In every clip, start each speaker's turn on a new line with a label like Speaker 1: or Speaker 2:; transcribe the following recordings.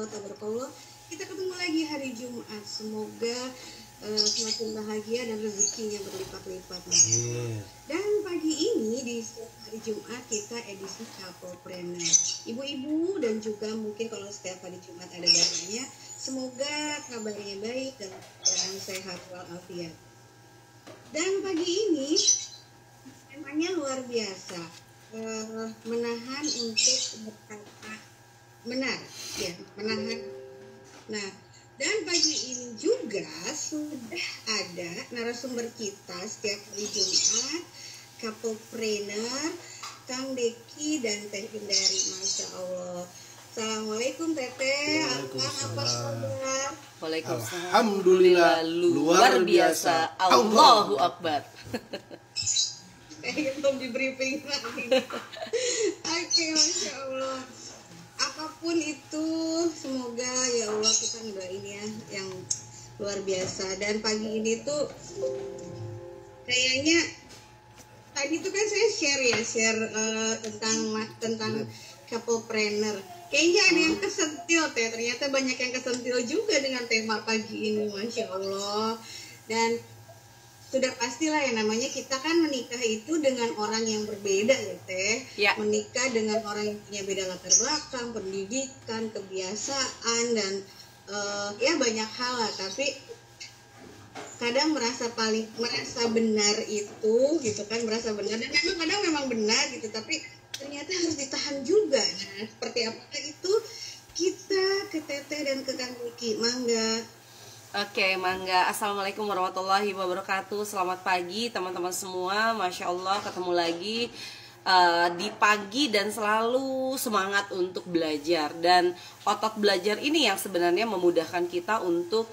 Speaker 1: warahmatullahi wabarakatuh. Kita ketemu lagi hari Jumat. Semoga semakin bahagia dan rezekinya berlipat-lipat. Dan pagi ini di hari Jumat kita edisi Couplepreneur. Ibu-ibu dan juga mungkin kalau setiap hari Jumat ada bapaknya, semoga kabarnya baik dan sehat walafiat. Dan pagi ini temanya luar biasa, menahan untuk berkata benar, ya, menahan. Nah, dan pagi ini juga sudah ada narasumber kita setiap hari Jumat, Couplepreneur, Kang Deki dan Teh Indari. Masya Allah. Assalamualaikum Teteh, apa kabar?
Speaker 2: Waalaikumsalam. Alhamdulillah luar biasa. Allahu Akbar.
Speaker 1: Belum di briefing lagi. Oke, Masya Allah. Apapun itu, semoga ya Allah kita ngedoain ya yang luar biasa. Dan pagi ini tuh kayaknya tadi tuh kan saya share tentang Couplepreneur. Kayaknya ada yang kesentil Teh. Ternyata banyak yang kesentil juga dengan tema pagi ini, Masya Allah. Dan sudah pastilah ya, namanya kita kan menikah itu dengan orang yang berbeda ya Teh.
Speaker 2: Ya.
Speaker 1: Menikah dengan orang yang punya beda latar belakang, pendidikan, kebiasaan, dan ya banyak hal lah. Tapi kadang merasa benar itu gitu kan, merasa benar, dan memang benar gitu, tapi ternyata harus ditahan juga. Nah, seperti apakah itu, kita ke Teteh dan ke Kang Diki. Mangga.
Speaker 2: Oke, mangga. Assalamualaikum warahmatullahi wabarakatuh. Selamat pagi teman-teman semua. Masya Allah ketemu lagi di pagi dan selalu semangat untuk belajar. Dan otot belajar ini yang sebenarnya memudahkan kita untuk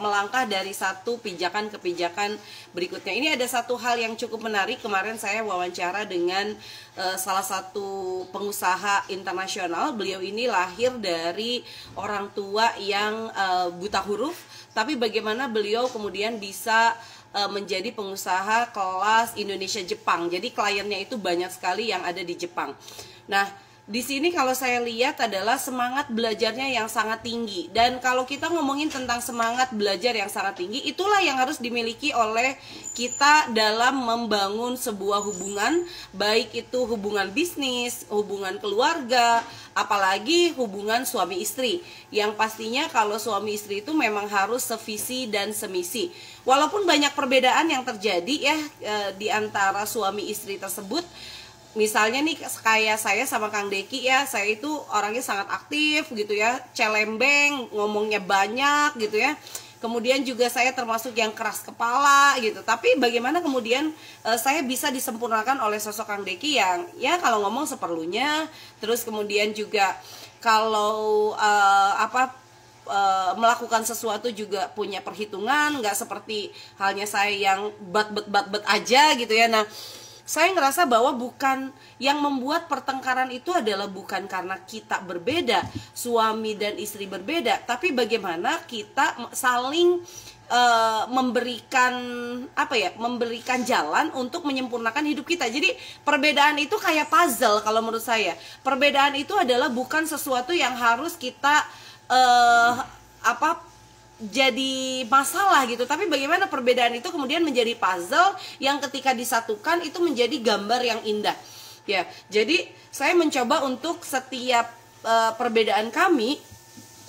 Speaker 2: melangkah dari satu pijakan ke pijakan berikutnya. Ini ada satu hal yang cukup menarik. Kemarin saya wawancara dengan salah satu pengusaha internasional. Beliau ini lahir dari orang tua yang buta huruf, tapi bagaimana beliau kemudian bisa menjadi pengusaha kelas Indonesia-Jepang. Jadi kliennya itu banyak sekali yang ada di Jepang. Nah, di sini kalau saya lihat adalah semangat belajarnya yang sangat tinggi. Dan kalau kita ngomongin tentang semangat belajar yang sangat tinggi, itulah yang harus dimiliki oleh kita dalam membangun sebuah hubungan, baik itu hubungan bisnis, hubungan keluarga, apalagi hubungan suami istri. Yang pastinya kalau suami istri itu memang harus sevisi dan semisi. Walaupun banyak perbedaan yang terjadi ya di antara suami istri tersebut. Misalnya nih kayak saya sama Kang Deki ya, saya itu orangnya sangat aktif gitu ya, celembeng, ngomongnya banyak gitu ya. Kemudian juga saya termasuk yang keras kepala gitu. Tapi bagaimana kemudian saya bisa disempurnakan oleh sosok Kang Deki yang ya kalau ngomong seperlunya. Terus kemudian juga kalau melakukan sesuatu juga punya perhitungan, nggak seperti halnya saya yang bat aja gitu ya. Nah, saya ngerasa bahwa bukan yang membuat pertengkaran itu adalah bukan karena kita berbeda, suami dan istri berbeda, tapi bagaimana kita saling memberikan jalan untuk menyempurnakan hidup kita. Jadi perbedaan itu kayak puzzle kalau menurut saya. Perbedaan itu adalah bukan sesuatu yang harus kita jadi masalah gitu, tapi bagaimana perbedaan itu kemudian menjadi puzzle yang ketika disatukan itu menjadi gambar yang indah ya. Jadi saya mencoba untuk setiap perbedaan kami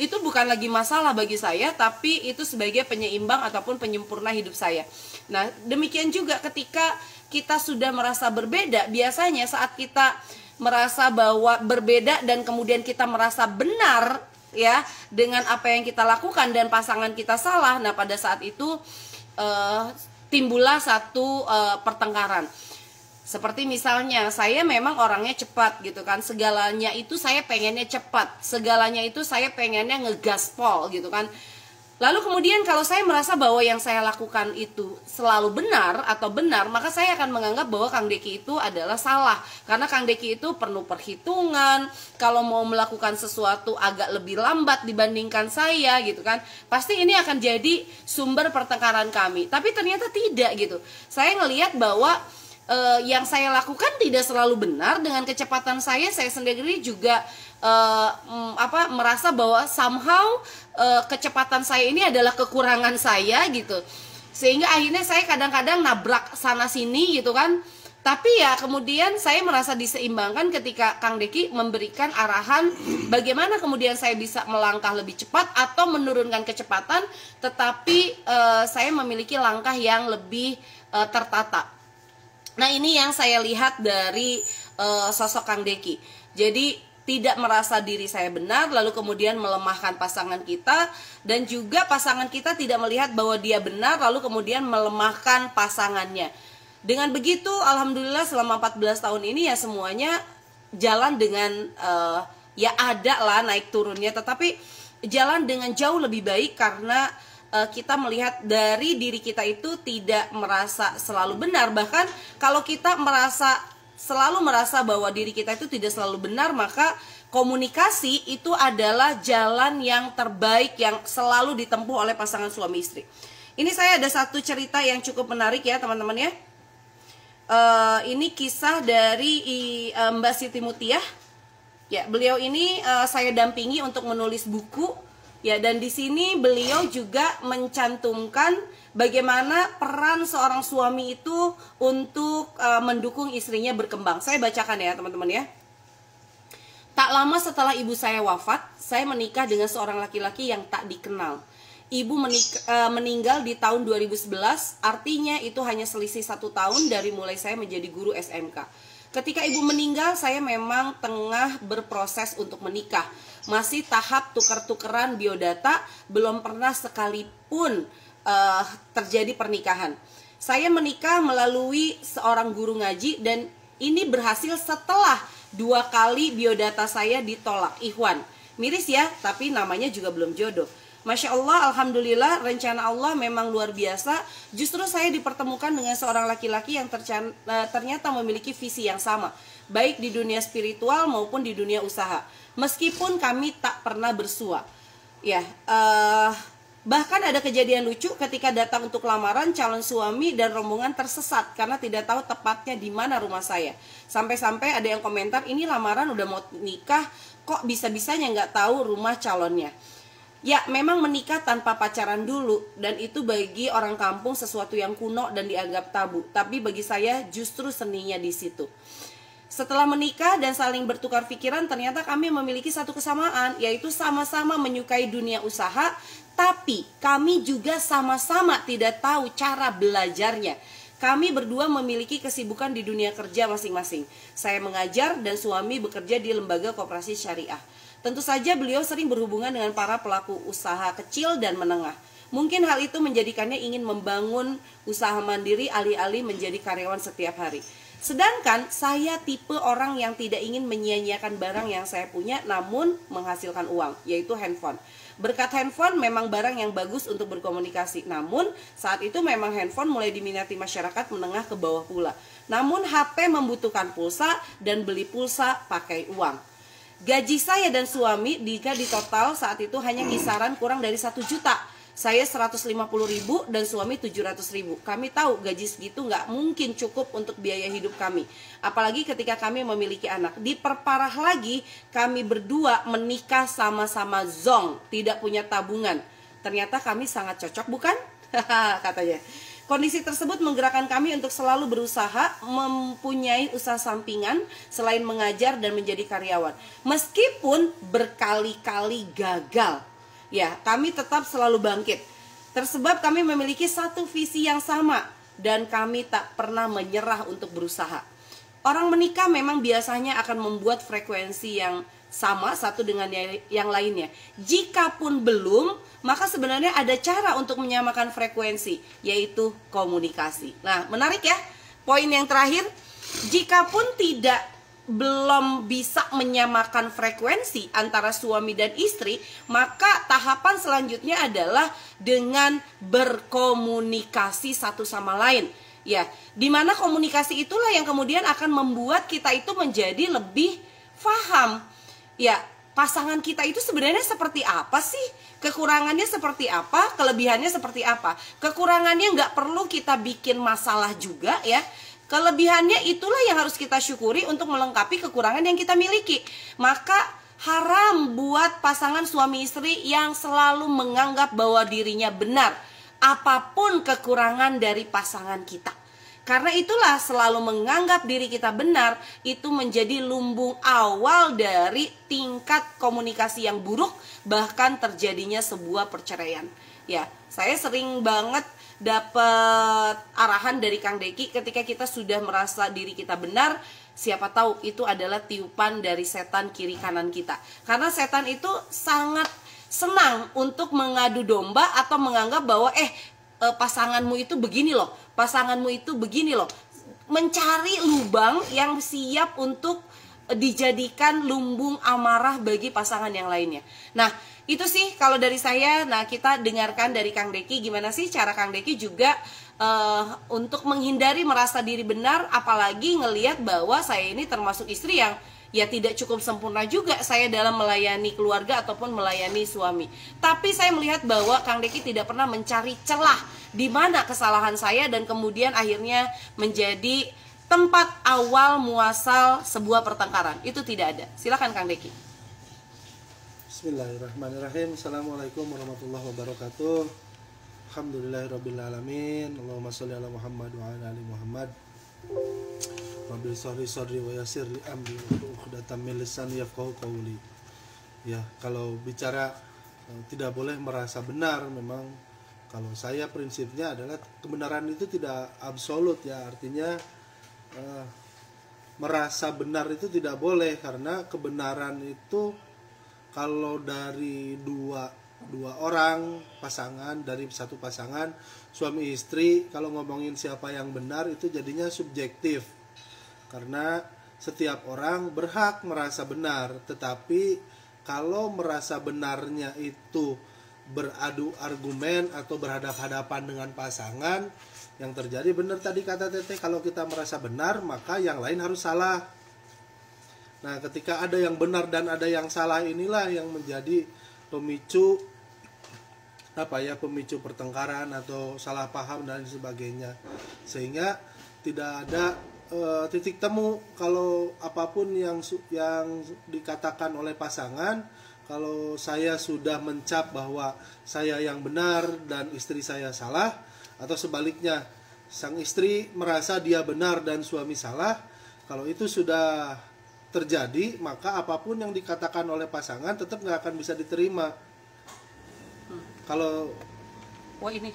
Speaker 2: itu bukan lagi masalah bagi saya, tapi itu sebagai penyeimbang ataupun penyempurna hidup saya. Nah, demikian juga ketika kita sudah merasa berbeda, biasanya saat kita merasa bahwa berbeda dan kemudian kita merasa benar ya dengan apa yang kita lakukan dan pasangan kita salah. Nah, pada saat itu timbullah satu pertengkaran. Seperti misalnya saya memang orangnya cepat gitu kan, segalanya itu saya pengennya cepat, segalanya itu saya pengennya ngegaspol gitu kan. Lalu kemudian kalau saya merasa bahwa yang saya lakukan itu selalu benar atau benar, maka saya akan menganggap bahwa Kang Deki itu adalah salah. Karena Kang Deki itu penuh perhitungan, kalau mau melakukan sesuatu agak lebih lambat dibandingkan saya gitu kan. Pasti ini akan jadi sumber pertengkaran kami. Tapi ternyata tidak gitu. Saya ngelihat bahwa yang saya lakukan tidak selalu benar. Dengan kecepatan saya sendiri juga merasa bahwa somehow kecepatan saya ini adalah kekurangan saya gitu, sehingga akhirnya saya kadang-kadang nabrak sana sini gitu kan. Tapi ya kemudian saya merasa diseimbangkan ketika Kang Deki memberikan arahan bagaimana kemudian saya bisa melangkah lebih cepat atau menurunkan kecepatan, tetapi saya memiliki langkah yang lebih tertata. Nah, ini yang saya lihat dari sosok Kang Deki. Jadi tidak merasa diri saya benar lalu kemudian melemahkan pasangan kita, dan juga pasangan kita tidak melihat bahwa dia benar lalu kemudian melemahkan pasangannya. Dengan begitu alhamdulillah selama 14 tahun ini ya semuanya jalan dengan ya ada lah naik turunnya, tetapi jalan dengan jauh lebih baik karena kita melihat dari diri kita itu tidak merasa selalu benar. Bahkan kalau kita selalu merasa bahwa diri kita itu tidak selalu benar, maka komunikasi itu adalah jalan yang terbaik yang selalu ditempuh oleh pasangan suami istri. Ini saya ada satu cerita yang cukup menarik ya teman-teman ya. Ini kisah dari Mbak Siti Mutiah. Ya, beliau ini saya dampingi untuk menulis buku. Ya, dan di sini beliau juga mencantumkan bagaimana peran seorang suami itu untuk mendukung istrinya berkembang. Saya bacakan ya teman-teman ya. Tak lama setelah ibu saya wafat, saya menikah dengan seorang laki-laki yang tak dikenal. Ibu meninggal di tahun 2011, artinya itu hanya selisih 1 tahun dari mulai saya menjadi guru SMK. Ketika ibu meninggal, saya memang tengah berproses untuk menikah. Masih tahap tuker-tukeran biodata, belum pernah sekalipun terjadi pernikahan. Saya menikah melalui seorang guru ngaji, dan ini berhasil setelah 2 kali biodata saya ditolak. Ikhwan, miris ya, tapi namanya juga belum jodoh. Masya Allah, alhamdulillah, rencana Allah memang luar biasa. Justru saya dipertemukan dengan seorang laki-laki yang ternyata memiliki visi yang sama, baik di dunia spiritual maupun di dunia usaha. Meskipun kami tak pernah bersua. Ya, bahkan ada kejadian lucu ketika datang untuk lamaran, calon suami dan rombongan tersesat karena tidak tahu tepatnya di mana rumah saya. Sampai-sampai ada yang komentar, ini lamaran udah mau nikah, kok bisa-bisanya nggak tahu rumah calonnya. Ya, memang menikah tanpa pacaran dulu, dan itu bagi orang kampung sesuatu yang kuno dan dianggap tabu. Tapi bagi saya justru seninya di situ. Setelah menikah dan saling bertukar pikiran, ternyata kami memiliki satu kesamaan, yaitu sama-sama menyukai dunia usaha, tapi kami juga sama-sama tidak tahu cara belajarnya. Kami berdua memiliki kesibukan di dunia kerja masing-masing. Saya mengajar dan suami bekerja di lembaga koperasi syariah. Tentu saja beliau sering berhubungan dengan para pelaku usaha kecil dan menengah. Mungkin hal itu menjadikannya ingin membangun usaha mandiri alih-alih menjadi karyawan setiap hari. Sedangkan saya tipe orang yang tidak ingin menyia-nyiakan barang yang saya punya namun menghasilkan uang, yaitu handphone. Berkat handphone memang barang yang bagus untuk berkomunikasi. Namun saat itu memang handphone mulai diminati masyarakat menengah ke bawah pula. Namun HP membutuhkan pulsa dan beli pulsa pakai uang. Gaji saya dan suami jika di total saat itu hanya kisaran kurang dari 1 juta. Saya 150.000 dan suami 700.000. Kami tahu gaji segitu nggak mungkin cukup untuk biaya hidup kami. Apalagi ketika kami memiliki anak. Diperparah lagi, kami berdua menikah sama-sama zong, tidak punya tabungan. Ternyata kami sangat cocok, bukan? Katanya. Kondisi tersebut menggerakkan kami untuk selalu berusaha mempunyai usaha sampingan selain mengajar dan menjadi karyawan. Meskipun berkali-kali gagal, ya kami tetap selalu bangkit. Tersebab kami memiliki satu visi yang sama dan kami tak pernah menyerah untuk berusaha. Orang menikah memang biasanya akan membuat frekuensi yang sama satu dengan yang lainnya. Jikapun belum, maka sebenarnya ada cara untuk menyamakan frekuensi, yaitu komunikasi. Nah, menarik ya. Poin yang terakhir, jikapun belum bisa menyamakan frekuensi antara suami dan istri, maka tahapan selanjutnya adalah dengan berkomunikasi satu sama lain. Ya, dimana komunikasi itulah yang kemudian akan membuat kita itu menjadi lebih paham. Ya, pasangan kita itu sebenarnya seperti apa sih? Kekurangannya seperti apa? Kelebihannya seperti apa? Kekurangannya nggak perlu kita bikin masalah juga ya. Kelebihannya itulah yang harus kita syukuri untuk melengkapi kekurangan yang kita miliki. Maka Haram buat pasangan suami istri yang selalu menganggap bahwa dirinya benar apapun kekurangan dari pasangan kita. Karena itulah selalu menganggap diri kita benar itu menjadi lumbung awal dari tingkat komunikasi yang buruk, bahkan terjadinya sebuah perceraian. Ya, saya sering banget dapat arahan dari Kang Deki ketika kita sudah merasa diri kita benar, siapa tahu itu adalah tiupan dari setan kiri kanan kita. Karena setan itu sangat senang untuk mengadu domba atau menganggap bahwa pasanganmu itu begini loh, pasanganmu itu begini loh. Mencari lubang yang siap untuk dijadikan lumbung amarah bagi pasangan yang lainnya. Nah, itu sih kalau dari saya. Nah, kita dengarkan dari Kang Deki gimana sih cara Kang Deki juga untuk menghindari merasa diri benar, apalagi ngelihat bahwa saya ini termasuk istri yang ya tidak cukup sempurna juga saya dalam melayani keluarga ataupun melayani suami. Tapi saya melihat bahwa Kang Deki tidak pernah mencari celah di mana kesalahan saya dan kemudian akhirnya menjadi tempat awal muasal sebuah pertengkaran. Itu tidak ada. Silakan Kang Deki.
Speaker 3: Bismillahirrahmanirrahim. Assalamualaikum warahmatullahi wabarakatuh. Alhamdulillahirrabbilalamin. Allahumma sholli ala Muhammad wa ala ali Muhammad. Rabbil sholli wa yassir li amri wa uqdatam min lisani yafqahu qawli. Ya, kalau bicara tidak boleh merasa benar, memang kalau saya prinsipnya adalah kebenaran itu tidak absolut ya, artinya merasa benar itu tidak boleh, karena kebenaran itu kalau dari dua orang pasangan, dari satu pasangan suami istri, kalau ngomongin siapa yang benar itu jadinya subjektif. Karena setiap orang berhak merasa benar, tetapi kalau merasa benarnya itu beradu argumen atau berhadap-hadapan dengan pasangan, yang terjadi benar tadi kata Teteh, kalau kita merasa benar maka yang lain harus salah. Nah, ketika ada yang benar dan ada yang salah, inilah yang menjadi pemicu pemicu pertengkaran atau salah paham dan sebagainya. Sehingga tidak ada titik temu kalau apapun yang dikatakan oleh pasangan. Kalau saya sudah mencap bahwa saya yang benar dan istri saya salah, atau sebaliknya sang istri merasa dia benar dan suami salah, kalau itu sudah terjadi, maka apapun yang dikatakan oleh pasangan tetap nggak akan bisa diterima. Kalau
Speaker 2: ini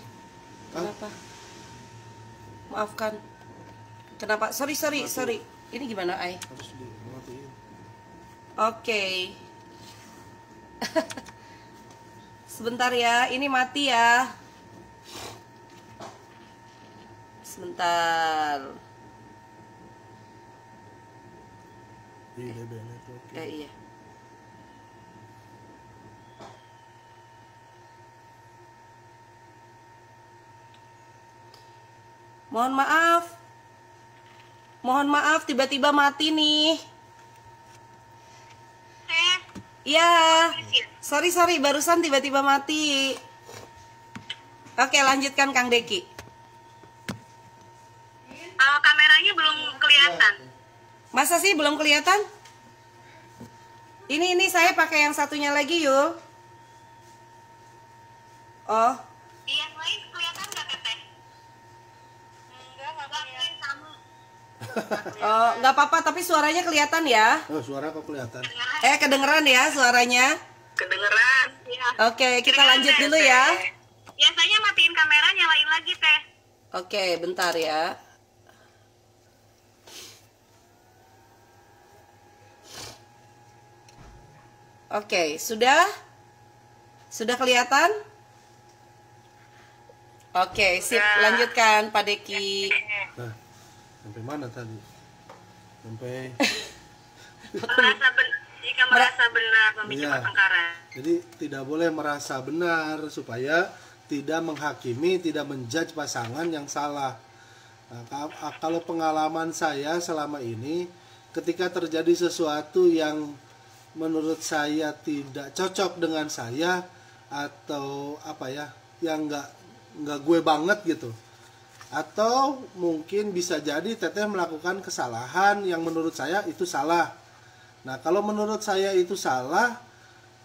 Speaker 2: kenapa? Maafkan. Kenapa? Sorry. Ini gimana, Ai?
Speaker 3: harus dimatiin.
Speaker 2: Oke. Sebentar ya, ini mati ya. Sebentar. Iya. Mohon maaf, tiba-tiba mati nih. Iya. Sorry, barusan tiba-tiba mati. Oke, lanjutkan Kang Deki.
Speaker 4: Kameranya belum kelihatan.
Speaker 2: Masa sih belum kelihatan? Ini saya pakai yang satunya lagi, Yul. Oh.
Speaker 4: Yang lain kelihatan nggak, Teteh? Enggak kelihatan sama.
Speaker 2: Oh, nggak apa-apa, tapi suaranya kelihatan ya.
Speaker 3: Oh, suara kok kelihatan.
Speaker 2: Kedengeran ya suaranya.
Speaker 4: Kedengeran. Ya.
Speaker 2: Oke, kita lanjut dulu ya.
Speaker 4: Biasanya matiin kamera, nyalain lagi, Teh.
Speaker 2: Oke, bentar ya. Oke, sudah kelihatan? Oke, sip, lanjutkan Pak Deki.
Speaker 3: Nah, sampai mana tadi? Sampai
Speaker 4: Jika merasa benar memicu pertengkaran.
Speaker 3: Jadi tidak boleh merasa benar supaya tidak menghakimi, tidak menjudge pasangan yang salah. Nah, kalau pengalaman saya selama ini, ketika terjadi sesuatu yang menurut saya tidak cocok dengan saya, atau yang nggak gue banget gitu, atau mungkin bisa jadi Teteh melakukan kesalahan yang menurut saya itu salah. Nah, kalau menurut saya itu salah,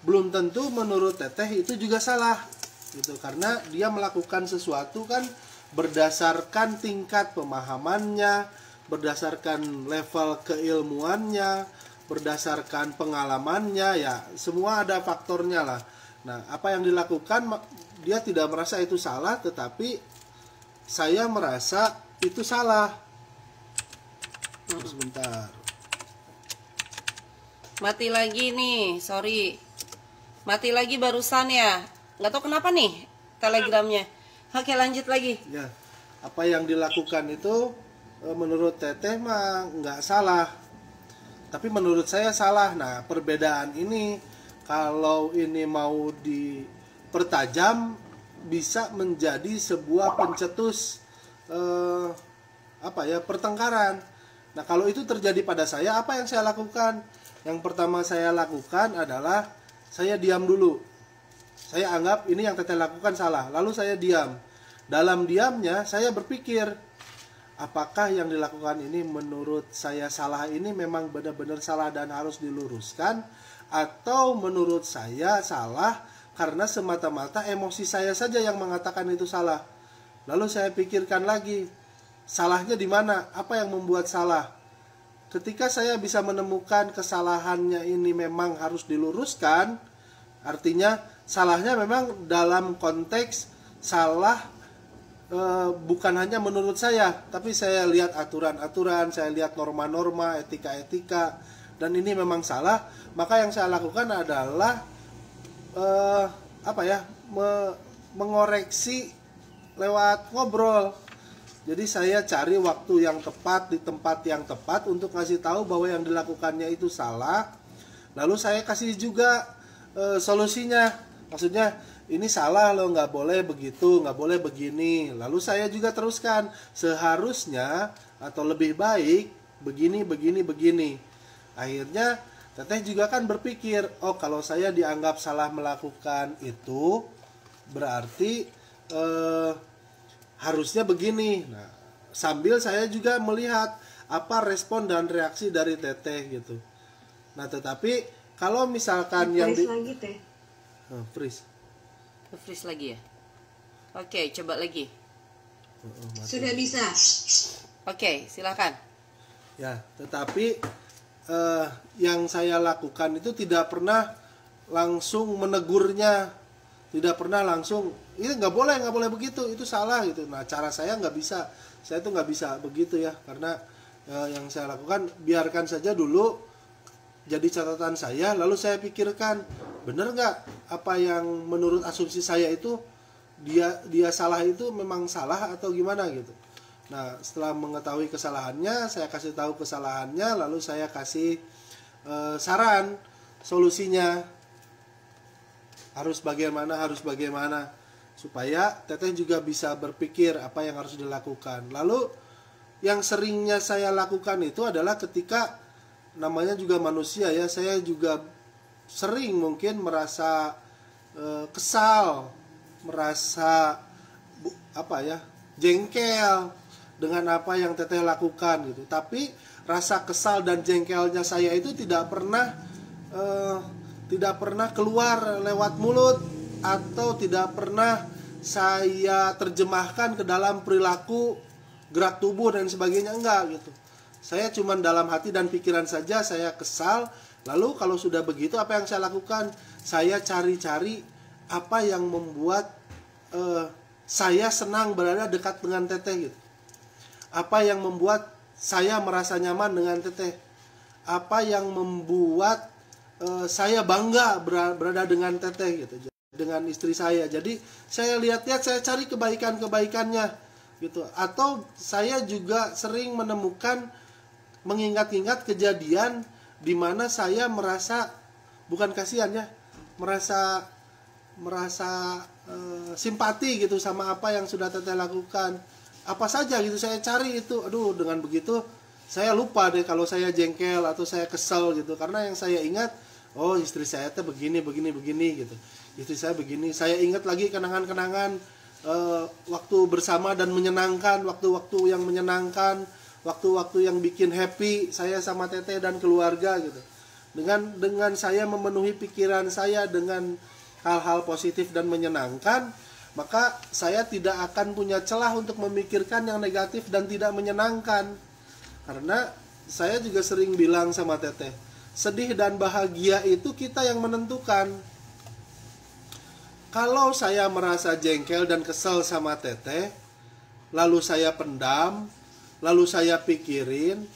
Speaker 3: belum tentu menurut Teteh itu juga salah gitu, karena dia melakukan sesuatu kan berdasarkan tingkat pemahamannya, berdasarkan level keilmuannya, berdasarkan pengalamannya, ya semua ada faktornya lah. Nah, apa yang dilakukan dia tidak merasa itu salah, tetapi saya merasa itu salah. Sebentar.
Speaker 2: Mati lagi nih, sorry. Mati lagi barusan ya. Nggak tahu kenapa nih telegramnya. Oke, lanjut lagi.
Speaker 3: Ya, apa yang dilakukan itu menurut Teteh mah nggak salah, tapi menurut saya salah. Nah, perbedaan ini kalau ini mau dipertajam bisa menjadi sebuah pencetus pertengkaran. Nah, kalau itu terjadi pada saya, apa yang saya lakukan? Yang pertama saya lakukan adalah saya diam dulu. Saya anggap ini yang Teteh lakukan salah, lalu saya diam. Dalam diamnya saya berpikir, apakah yang dilakukan ini menurut saya salah ini memang benar-benar salah dan harus diluruskan, atau menurut saya salah karena semata-mata emosi saya saja yang mengatakan itu salah. Lalu saya pikirkan lagi, salahnya di mana? Apa yang membuat salah? Ketika saya bisa menemukan kesalahannya ini memang harus diluruskan, artinya salahnya memang dalam konteks salah bukan hanya menurut saya, tapi saya lihat aturan-aturan, saya lihat norma-norma, etika-etika, dan ini memang salah. Maka yang saya lakukan adalah mengoreksi lewat ngobrol. Jadi saya cari waktu yang tepat di tempat yang tepat untuk ngasih tahu bahwa yang dilakukannya itu salah. Lalu saya kasih juga solusinya. Maksudnya ini salah loh, nggak boleh begitu, nggak boleh begini. Lalu saya juga teruskan, seharusnya atau lebih baik begini, begini, begini. Akhirnya Teteh juga kan berpikir, oh kalau saya dianggap salah melakukan itu, berarti harusnya begini. Nah, sambil saya juga melihat apa respon dan reaksi dari Teteh gitu. Nah, tetapi kalau misalkan yang
Speaker 1: lagi Teh.
Speaker 3: Freeze.
Speaker 2: Freeze lagi ya. Oke, coba lagi.
Speaker 1: Sudah bisa.
Speaker 2: Oke, silakan.
Speaker 3: Ya, tetapi yang saya lakukan itu tidak pernah langsung menegurnya, tidak pernah langsung ini nggak boleh begitu, itu salah gitu. Nah, cara saya nggak bisa, saya tuh nggak bisa begitu ya, karena yang saya lakukan biarkan saja dulu jadi catatan saya, lalu saya pikirkan bener nggak apa yang menurut asumsi saya itu dia salah itu memang salah atau gimana gitu. Nah, setelah mengetahui kesalahannya, saya kasih tahu kesalahannya, lalu saya kasih saran solusinya harus bagaimana supaya Teteh juga bisa berpikir apa yang harus dilakukan. Lalu yang seringnya saya lakukan itu adalah ketika namanya juga manusia ya, saya juga sering mungkin merasa kesal, merasa jengkel dengan apa yang Teteh lakukan gitu. Tapi rasa kesal dan jengkelnya saya itu tidak pernah keluar lewat mulut, atau tidak pernah saya terjemahkan ke dalam perilaku, gerak tubuh dan sebagainya, enggak gitu. Saya cuma dalam hati dan pikiran saja saya kesal. Lalu kalau sudah begitu, apa yang saya lakukan? Saya cari-cari apa yang membuat saya senang berada dekat dengan Teteh gitu. Apa yang membuat saya merasa nyaman dengan Teteh? Apa yang membuat saya bangga berada dengan Teteh gitu, dengan istri saya. Jadi saya lihat-lihat, saya cari kebaikan-kebaikannya gitu. Atau saya juga sering menemukan, mengingat-ingat kejadian di mana saya merasa bukan kasihan ya, merasa simpati gitu sama apa yang sudah Teteh lakukan. Apa saja gitu saya cari itu. Aduh, dengan begitu saya lupa deh kalau saya jengkel atau saya kesel gitu, karena yang saya ingat, oh istri saya tuh begini gitu, istri saya begini. Saya ingat lagi kenangan-kenangan waktu bersama dan menyenangkan, waktu-waktu yang menyenangkan, waktu-waktu yang bikin happy saya sama Teteh dan keluarga gitu. Dengan saya memenuhi pikiran saya dengan hal-hal positif dan menyenangkan, maka saya tidak akan punya celah untuk memikirkan yang negatif dan tidak menyenangkan. Karena saya juga sering bilang sama Teteh, sedih dan bahagia itu kita yang menentukan. Kalau saya merasa jengkel dan kesel sama Teteh, lalu saya pendam, lalu saya pikirin,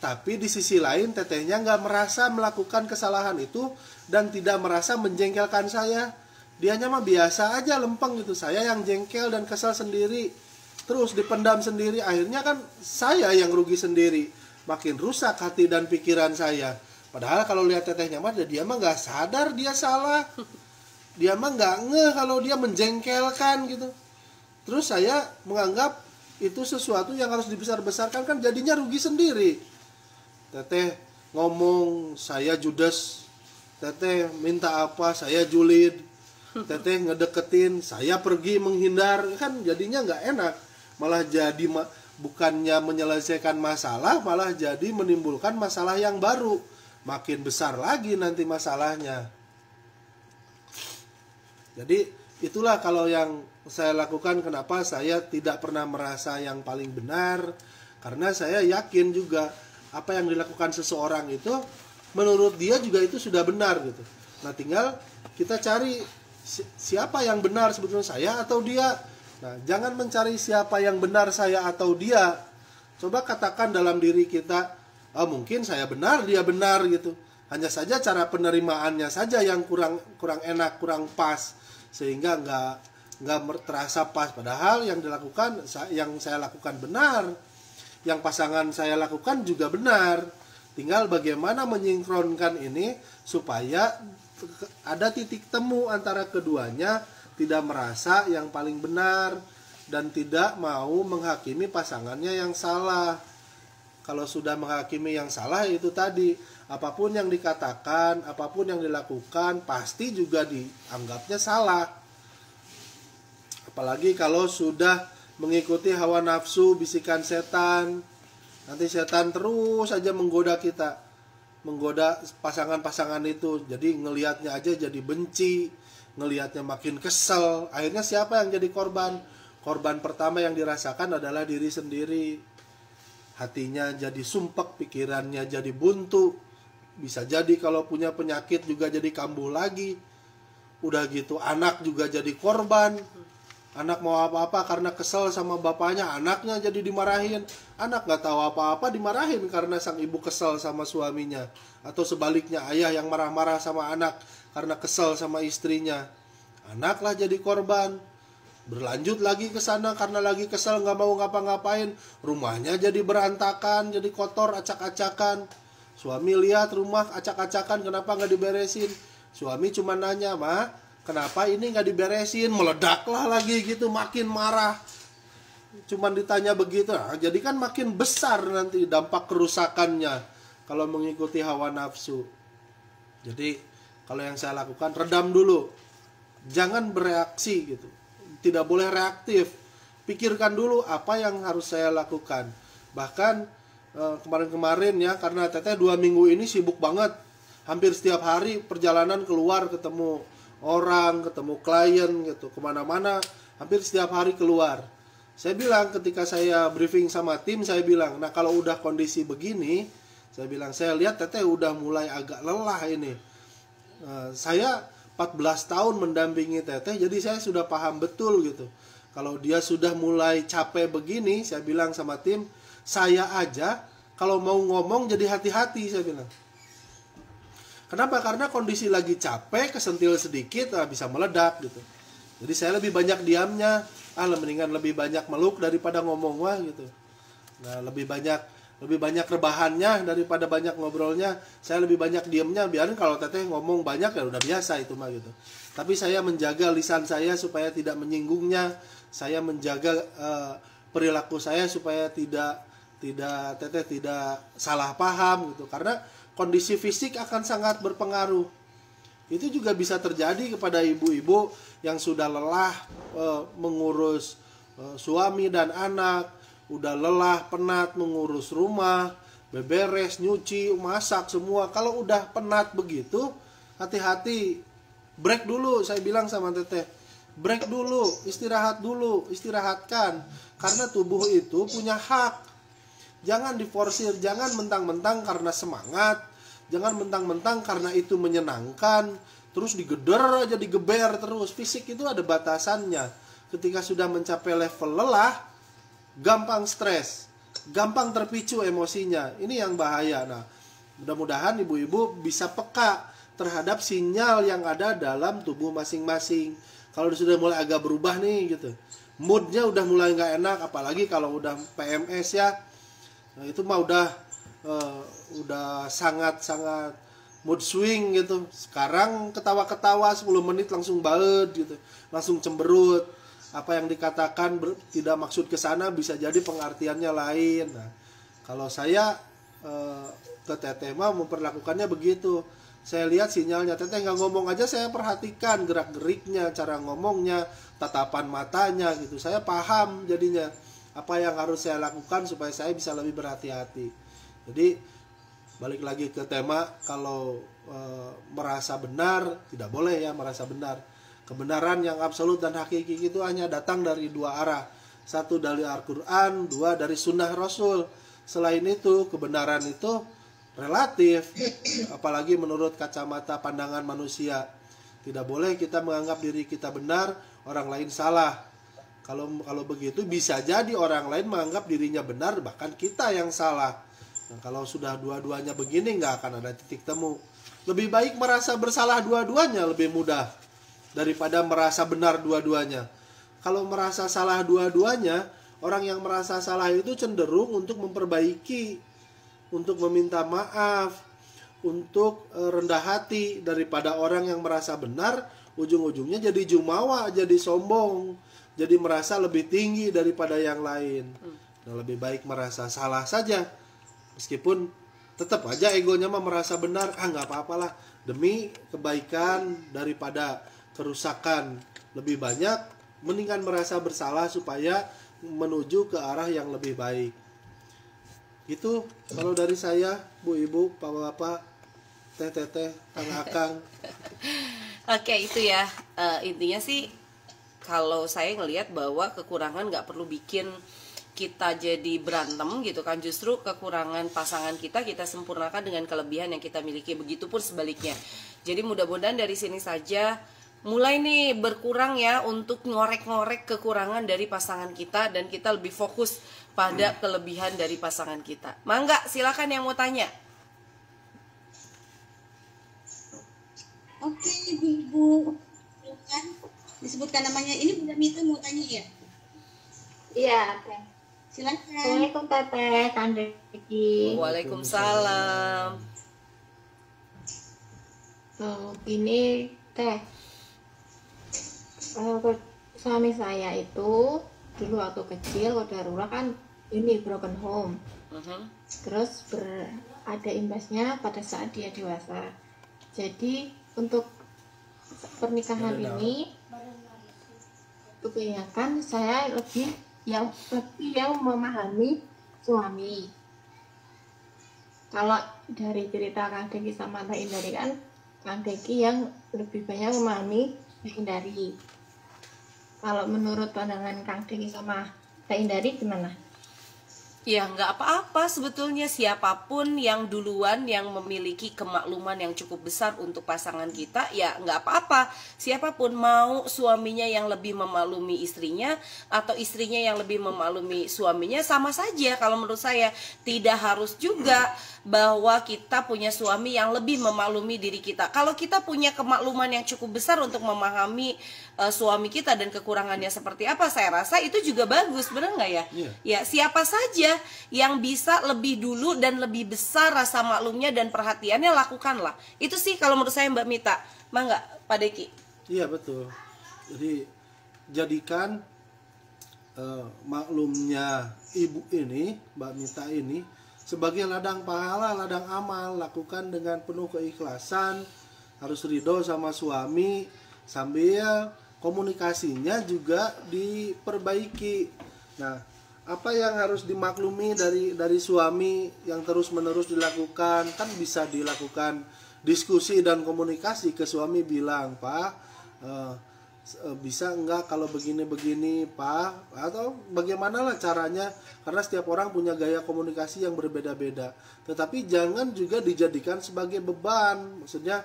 Speaker 3: tapi di sisi lain Tetehnya nggak merasa melakukan kesalahan itu dan tidak merasa menjengkelkan saya. Dianya mah biasa aja, lempeng gitu. Saya yang jengkel dan kesal sendiri, terus dipendam sendiri. Akhirnya kan saya yang rugi sendiri, makin rusak hati dan pikiran saya. Padahal kalau lihat Tetehnya mah dia mah nggak sadar dia salah, dia mah nggak ngeh kalau dia menjengkelkan gitu. Terus saya menganggap itu sesuatu yang harus dibesar-besarkan, kan jadinya rugi sendiri. Teteh ngomong saya judes, Teteh minta apa saya julid, Teteh ngedeketin saya pergi menghindar, kan jadinya nggak enak. Malah jadi bukannya menyelesaikan masalah, malah jadi menimbulkan masalah yang baru, makin besar lagi nanti masalahnya. Jadi itulah kalau yang saya lakukan, kenapa saya tidak pernah merasa yang paling benar, karena saya yakin juga apa yang dilakukan seseorang itu menurut dia juga itu sudah benar gitu. Nah, tinggal kita cari siapa yang benar sebetulnya, saya atau dia. Nah, jangan mencari siapa yang benar, saya atau dia. Coba katakan dalam diri kita, mungkin saya benar, dia benar gitu. Hanya saja cara penerimaannya saja yang kurang enak, kurang pas, sehingga nggak terasa pas. Padahal yang saya lakukan benar, yang pasangan saya lakukan juga benar. Tinggal bagaimana menyinkronkan ini supaya ada titik temu antara keduanya, tidak merasa yang paling benar dan tidak mau menghakimi pasangannya yang salah. Kalau sudah menghakimi yang salah, itu tadi, apapun yang dikatakan, apapun yang dilakukan pasti juga dianggapnya salah. Apalagi kalau sudah mengikuti hawa nafsu, bisikan setan, nanti setan terus saja menggoda kita, menggoda pasangan-pasangan itu. Jadi ngelihatnya aja jadi benci, ngelihatnya makin kesel. Akhirnya siapa yang jadi korban? Korban pertama yang dirasakan adalah diri sendiri. Hatinya jadi sumpek, pikirannya jadi buntu. Bisa jadi kalau punya penyakit juga jadi kambuh lagi. Udah gitu anak juga jadi korban. Anak mau apa-apa karena kesel sama bapaknya, anaknya jadi dimarahin. Anak gak tahu apa-apa dimarahin karena sang ibu kesel sama suaminya. Atau sebaliknya, ayah yang marah-marah sama anak karena kesel sama istrinya. Anaklah jadi korban. Berlanjut lagi ke sana karena lagi kesel gak mau ngapa-ngapain. Rumahnya jadi berantakan, jadi kotor, acak-acakan. Suami lihat rumah acak-acakan, kenapa gak diberesin? Suami cuma nanya, "Ma, kenapa ini nggak diberesin?" Meledaklah lagi gitu, makin marah. Cuman ditanya begitu, jadi kan makin besar nanti dampak kerusakannya kalau mengikuti hawa nafsu. Jadi kalau yang saya lakukan, redam dulu, jangan bereaksi gitu, tidak boleh reaktif. Pikirkan dulu apa yang harus saya lakukan. Bahkan kemarin-kemarin ya, karena Teteh 2 minggu ini sibuk banget, hampir setiap hari perjalanan keluar, ketemu orang, ketemu klien gitu, kemana-mana hampir setiap hari keluar. Saya bilang ketika saya briefing sama tim, saya bilang, nah kalau udah kondisi begini, saya bilang, saya lihat Teteh udah mulai agak lelah ini. Saya 14 tahun mendampingi Teteh, jadi saya sudah paham betul gitu. Kalau dia sudah mulai capek begini, saya bilang sama tim, saya aja kalau mau ngomong jadi hati-hati, saya bilang. Kenapa? Karena kondisi lagi capek, kesentil sedikit, bisa meledak gitu. Jadi saya lebih banyak diamnya, mendingan lebih banyak meluk daripada ngomong gitu. Nah, lebih banyak rebahannya daripada banyak ngobrolnya. Saya lebih banyak diamnya, biarin kalau Teteh ngomong banyak ya udah biasa itu mah gitu. Tapi saya menjaga lisan saya supaya tidak menyinggungnya. Saya menjaga perilaku saya supaya Teteh tidak salah paham gitu. Karena kondisi fisik akan sangat berpengaruh. Itu juga bisa terjadi kepada ibu-ibu yang sudah lelah mengurus suami dan anak, udah lelah penat mengurus rumah, beberes, nyuci, masak semua. Kalau udah penat begitu, hati-hati, break dulu. Saya bilang sama Teteh, break dulu, istirahatkan. Karena tubuh itu punya hak. Jangan diforsir, jangan mentang-mentang karena semangat, jangan mentang-mentang karena itu menyenangkan, terus digeder aja, digeber terus. Fisik itu ada batasannya. Ketika sudah mencapai level lelah, gampang stres, gampang terpicu emosinya. Ini yang bahaya. Nah, mudah-mudahan ibu-ibu bisa peka terhadap sinyal yang ada dalam tubuh masing-masing. Kalau sudah mulai agak berubah nih gitu, moodnya udah mulai nggak enak, apalagi kalau udah PMS ya. Nah, itu mah udah sangat-sangat mood swing gitu. Sekarang ketawa-ketawa 10 menit langsung baet gitu, langsung cemberut. Apa yang dikatakan tidak maksud ke sana, bisa jadi pengertiannya lain. Nah, kalau saya ke Teteh mah memperlakukannya begitu. Saya lihat sinyalnya, Teteh nggak ngomong aja saya perhatikan gerak-geriknya, cara ngomongnya, tatapan matanya gitu. Saya paham jadinya apa yang harus saya lakukan supaya saya bisa lebih berhati-hati. Jadi balik lagi ke tema, kalau merasa benar, tidak boleh ya merasa benar. Kebenaran yang absolut dan hakiki itu hanya datang dari dua arah. Satu dari Al-Quran, dua dari sunnah Rasul. Selain itu, kebenaran itu relatif, apalagi menurut kacamata pandangan manusia. Tidak boleh kita menganggap diri kita benar, orang lain salah. Kalau begitu bisa jadi orang lain menganggap dirinya benar, bahkan kita yang salah. Nah, kalau sudah dua-duanya begini, nggak akan ada titik temu. Lebih baik merasa bersalah dua-duanya, lebih mudah daripada merasa benar dua-duanya. Kalau merasa salah dua-duanya, orang yang merasa salah itu cenderung untuk memperbaiki, untuk meminta maaf, untuk rendah hati, daripada orang yang merasa benar, ujung-ujungnya jadi jumawa, jadi sombong, jadi merasa lebih tinggi daripada yang lain. Nah, lebih baik merasa salah saja, meskipun tetap aja egonya mah merasa benar. Nggak apa-apalah, demi kebaikan daripada kerusakan. Lebih banyak mendingan merasa bersalah supaya menuju ke arah yang lebih baik. Itu kalau dari saya, Bu Ibu, Pak Bapak, Teteh, Kang Akang.
Speaker 2: Oke, itu ya. Intinya sih kalau saya ngelihat bahwa kekurangan nggak perlu bikin kita jadi berantem gitu kan. Justru kekurangan pasangan kita sempurnakan dengan kelebihan yang kita miliki. Begitupun sebaliknya. Jadi mudah-mudahan dari sini saja mulai nih berkurang ya untuk ngorek-ngorek kekurangan dari pasangan kita, dan kita lebih fokus pada kelebihan dari pasangan kita. Mangga, silakan yang mau tanya.
Speaker 1: Oke, Ibu. Silakan. Disebutkan namanya. Ini Bunda Mita mau tanya ya?
Speaker 5: Iya, Teh.
Speaker 1: Silakan.
Speaker 5: Assalamualaikum Teteh, Kang Deki.
Speaker 2: Waalaikumsalam.
Speaker 5: Gini Teh, suami saya itu dulu waktu kecil darurat kan ini broken home. Terus ada imbasnya pada saat dia dewasa. Jadi untuk pernikahan ini kebanyakan saya lebih yang memahami suami. Kalau dari cerita Kang Deki sama Teh Indari kan, Kang Deki yang lebih banyak memahami Teh Indari. Kalau menurut pandangan Kang Deki sama Teh Indari gimana?
Speaker 2: Ya nggak apa-apa sebetulnya, siapapun yang duluan yang memiliki kemakluman yang cukup besar untuk pasangan kita, ya nggak apa-apa. Siapapun, mau suaminya yang lebih memaklumi istrinya atau istrinya yang lebih memaklumi suaminya, sama saja. Kalau menurut saya tidak harus juga bahwa kita punya suami yang lebih memaklumi diri kita. Kalau kita punya kemakluman yang cukup besar untuk memahami suami kita dan kekurangannya seperti apa, saya rasa itu juga bagus, benar nggak ya? Ya, siapa saja yang bisa lebih dulu dan lebih besar rasa maklumnya dan perhatiannya, lakukanlah. Itu sih kalau menurut saya, Mbak Mita. Mangga, Pak Deki.
Speaker 3: Iya, betul. Jadi jadikan maklumnya ibu ini, Mbak Mita ini, sebagai ladang pahala, ladang amal. Lakukan dengan penuh keikhlasan, harus ridho sama suami, sambil komunikasinya juga diperbaiki. Nah, apa yang harus dimaklumi dari suami yang terus-menerus dilakukan, kan bisa dilakukan diskusi dan komunikasi ke suami, bilang, Pak, bisa enggak kalau begini-begini, Pak, atau bagaimanalah caranya, karena setiap orang punya gaya komunikasi yang berbeda-beda. Tetapi jangan juga dijadikan sebagai beban. Maksudnya,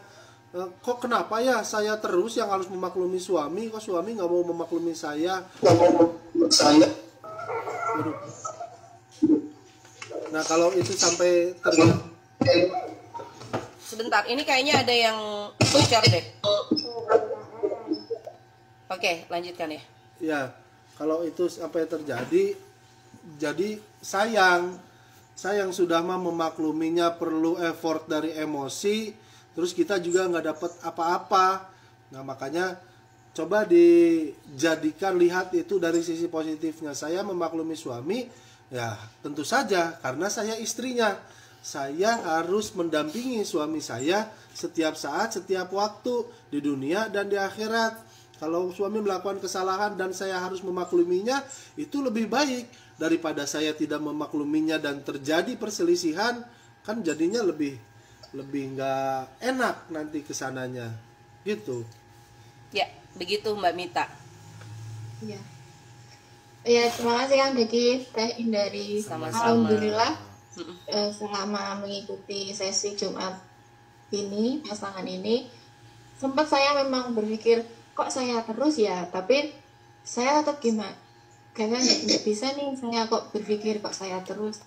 Speaker 3: kok kenapa ya saya terus yang harus memaklumi suami, kok suami nggak mau memaklumi saya. Nah, kalau itu sampai terjadi,
Speaker 2: Sebentar, ini kayaknya ada yang bocor deh. Oke, lanjutkan ya.
Speaker 3: ya, kalau itu sampai terjadi, jadi sayang sudah mah memakluminya perlu effort dari emosi, terus kita juga nggak dapat apa-apa. Nah, makanya coba dijadikan, lihat itu dari sisi positifnya. Saya memaklumi suami, ya tentu saja karena saya istrinya. Saya harus mendampingi suami saya setiap saat, setiap waktu, di dunia dan di akhirat. Kalau suami melakukan kesalahan dan saya harus memakluminya, itu lebih baik daripada saya tidak memakluminya dan terjadi perselisihan. Kan jadinya lebih nggak enak nanti kesananya, gitu.
Speaker 2: Ya, begitu Mbak Mita.
Speaker 5: Iya. Ya, terima kasih Kang Deki, Teh Indari.
Speaker 2: Sama-sama.
Speaker 5: Alhamdulillah selama mengikuti sesi Jumat ini, pasangan ini, sempat saya memang berpikir, kok saya terus ya, tapi saya tetap gimana, kayaknya nggak bisa nih, saya kok berpikir kok saya terus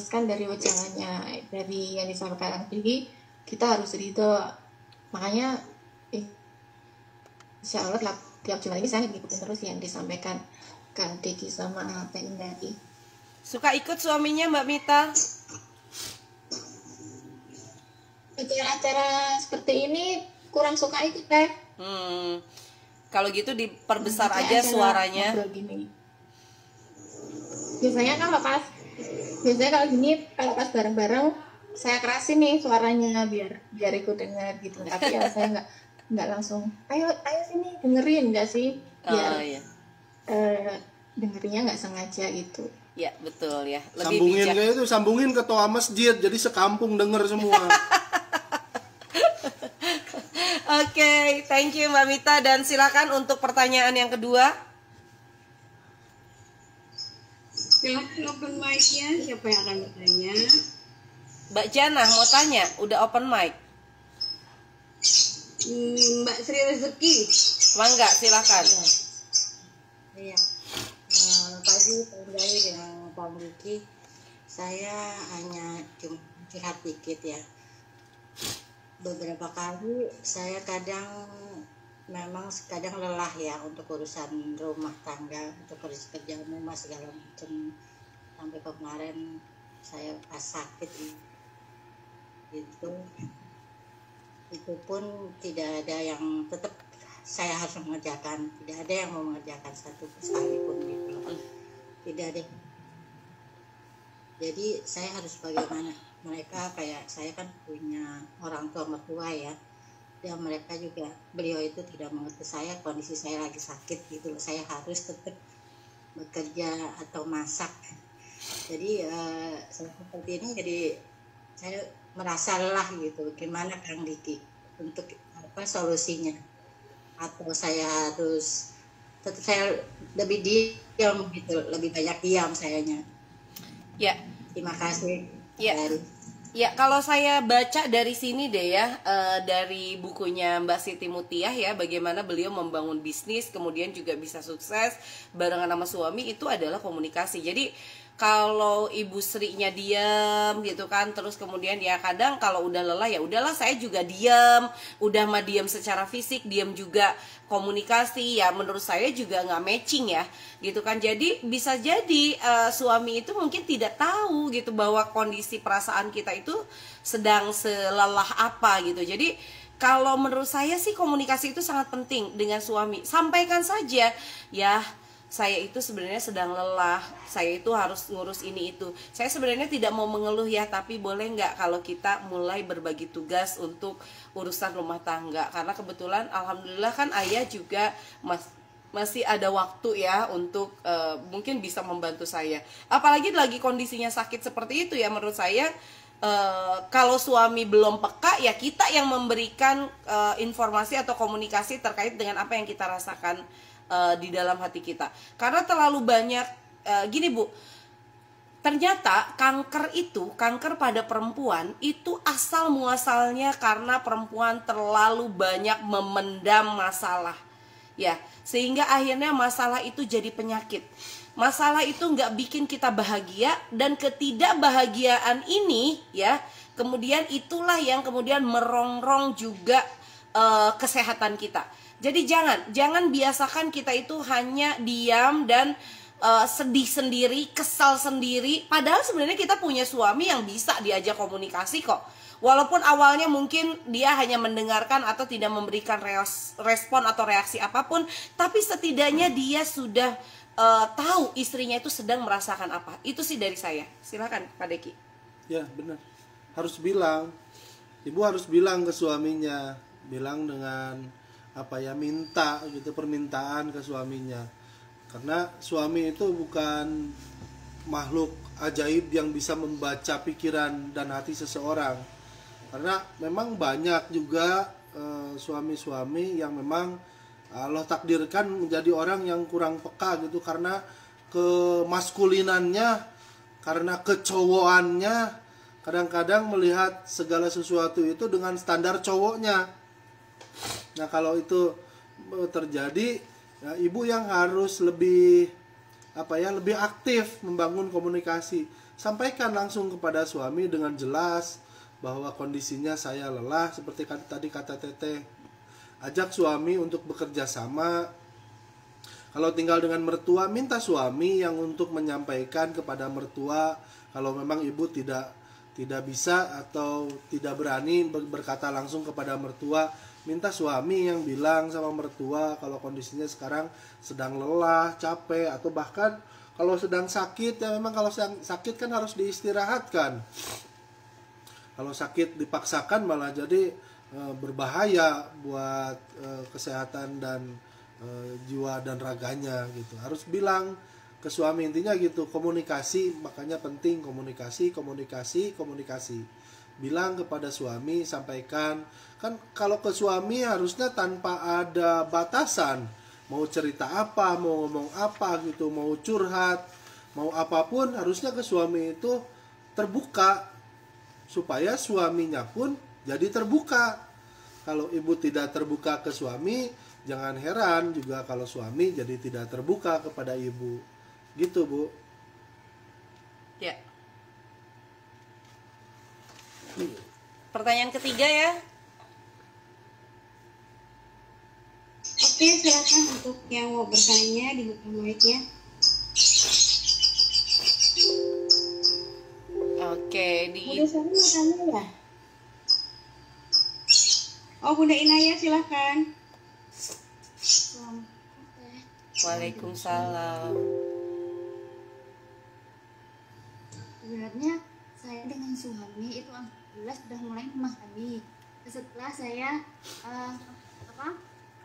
Speaker 5: kan dari wejangannya, dari yang disampaikan Kang Deki, kita harus ridho. Makanya insya Allah tiap Jumat ini saya ngikutin terus yang disampaikan Kang Deki sama Teh Indari.
Speaker 2: Suka ikut suaminya Mbak Mita?
Speaker 5: Acara-acara seperti ini kurang suka ikut, Teh.
Speaker 2: Kalau gitu diperbesar
Speaker 5: Kayak
Speaker 2: aja
Speaker 5: acara
Speaker 2: suaranya.
Speaker 5: ngobrol gini. Biasanya kalau gini, kalau pas bareng-bareng saya kerasin nih suaranya biar ikut dengar gitu. Tapi ya saya nggak langsung ayo sini dengerin, nggak sih, biar
Speaker 2: Iya.
Speaker 5: dengerinnya nggak sengaja gitu.
Speaker 2: Ya, betul ya. Lebih
Speaker 3: Sambungin
Speaker 2: bijak.
Speaker 3: kayak itu, sambungin ke toa masjid, jadi sekampung denger semua.
Speaker 2: Oke, thank you Mbak Mita, dan silakan untuk pertanyaan yang kedua.
Speaker 1: Silakan open mic-nya, siapa yang akan bertanya?
Speaker 2: Mbak Jana mau tanya, udah open mic.
Speaker 1: Mbak Sri Rezeki.
Speaker 2: Mangga, silakan.
Speaker 6: Iya. Pagi Pak dengan Pak Diki, saya hanya cuma curhat dikit ya. Beberapa kali saya kadang lelah ya untuk urusan rumah tangga, untuk urusan kerjaan rumah segala macam. Sampai kemarin saya pas sakit itu pun tidak ada yang tetap saya harus mengerjakan, tidak ada yang mau mengerjakan satu sekalipun gitu, tidak ada. Jadi saya harus bagaimana, mereka kayak saya kan punya orang tua mertua ya, dan mereka juga, beliau itu tidak mengerti saya, kondisi saya lagi sakit gitu loh, saya harus tetap bekerja atau masak. Jadi seperti ini, jadi saya merasa lelah gitu. Gimana Kang Diki untuk apa solusinya? Atau saya harus tetap saya lebih diam gitu, lebih banyak diam sayanya.
Speaker 2: Ya.
Speaker 6: Terima kasih.
Speaker 2: Ya. Ya, kalau saya baca dari sini deh ya, dari bukunya Mbak Siti Mutiah ya, bagaimana beliau membangun bisnis, kemudian juga bisa sukses barengan sama suami, itu adalah komunikasi. Jadi kalau ibu Sri-nya diam gitu kan, terus kemudian ya kadang kalau udah lelah ya udahlah saya juga diam, udah mah diam secara fisik, diam juga komunikasi, ya menurut saya juga nggak matching ya gitu kan. Jadi bisa jadi suami itu mungkin tidak tahu gitu bahwa kondisi perasaan kita itu sedang selelah apa gitu. Jadi kalau menurut saya sih komunikasi itu sangat penting dengan suami. Sampaikan saja, ya saya itu sebenarnya sedang lelah, saya itu harus ngurus ini itu. Saya sebenarnya tidak mau mengeluh ya, tapi boleh nggak kalau kita mulai berbagi tugas untuk urusan rumah tangga. Karena kebetulan alhamdulillah kan ayah juga masih ada waktu ya untuk mungkin bisa membantu saya. Apalagi lagi kondisinya sakit seperti itu ya, menurut saya kalau suami belum peka ya kita yang memberikan informasi atau komunikasi terkait dengan apa yang kita rasakan di dalam hati kita. Karena terlalu banyak gini Bu, ternyata kanker pada perempuan itu asal muasalnya karena perempuan terlalu banyak memendam masalah. Ya, sehingga akhirnya masalah itu jadi penyakit. Masalah itu nggak bikin kita bahagia, dan ketidakbahagiaan ini ya, kemudian itulah yang kemudian merongrong juga kesehatan kita. Jadi jangan biasakan kita itu hanya diam dan sedih sendiri, kesal sendiri. Padahal sebenarnya kita punya suami yang bisa diajak komunikasi kok. Walaupun awalnya mungkin dia hanya mendengarkan atau tidak memberikan respon atau reaksi apapun, tapi setidaknya dia sudah tahu istrinya itu sedang merasakan apa. Itu sih dari saya. Silakan Pak Deki.
Speaker 3: Ya benar, harus bilang. Ibu harus bilang ke suaminya, bilang dengan minta gitu, permintaan ke suaminya. Karena suami itu bukan makhluk ajaib yang bisa membaca pikiran dan hati seseorang. Karena memang banyak juga suami-suami yang memang Allah takdirkan menjadi orang yang kurang peka gitu, karena kemaskulinannya, karena kecowokannya, kadang-kadang melihat segala sesuatu itu dengan standar cowoknya. Nah kalau itu terjadi, ya, ibu yang harus lebih lebih aktif membangun komunikasi. Sampaikan langsung kepada suami dengan jelas bahwa kondisinya saya lelah, seperti tadi kata Teteh. Ajak suami untuk bekerja sama. Kalau tinggal dengan mertua, minta suami yang untuk menyampaikan kepada mertua. Kalau memang ibu tidak bisa atau tidak berani berkata langsung kepada mertua, minta suami yang bilang sama mertua kalau kondisinya sekarang sedang lelah, capek, atau bahkan kalau sedang sakit. Ya memang kalau sedang sakit kan harus diistirahatkan. Kalau sakit dipaksakan malah jadi berbahaya buat kesehatan dan jiwa dan raganya gitu. Harus bilang ke suami, intinya gitu. Komunikasi, makanya penting komunikasi. Bilang kepada suami, sampaikan. Kan kalau ke suami harusnya tanpa ada batasan. Mau cerita apa, mau ngomong apa gitu, mau curhat, mau apapun, harusnya ke suami itu terbuka, supaya suaminya pun jadi terbuka. Kalau ibu tidak terbuka ke suami, jangan heran juga kalau suami jadi tidak terbuka kepada ibu. Gitu, Bu.
Speaker 2: Ya. Pertanyaan ketiga ya.
Speaker 1: Oke, silakan untuk yang mau bertanya dibuka mic-nya.
Speaker 2: Oke,
Speaker 1: Bunda Sari mau tanya ya? Oh, Bunda Inaya silakan.
Speaker 2: Waalaikumsalam.
Speaker 7: Sebenarnya saya dengan suami itu alhamdulillah sudah mulai memahami. Setelah saya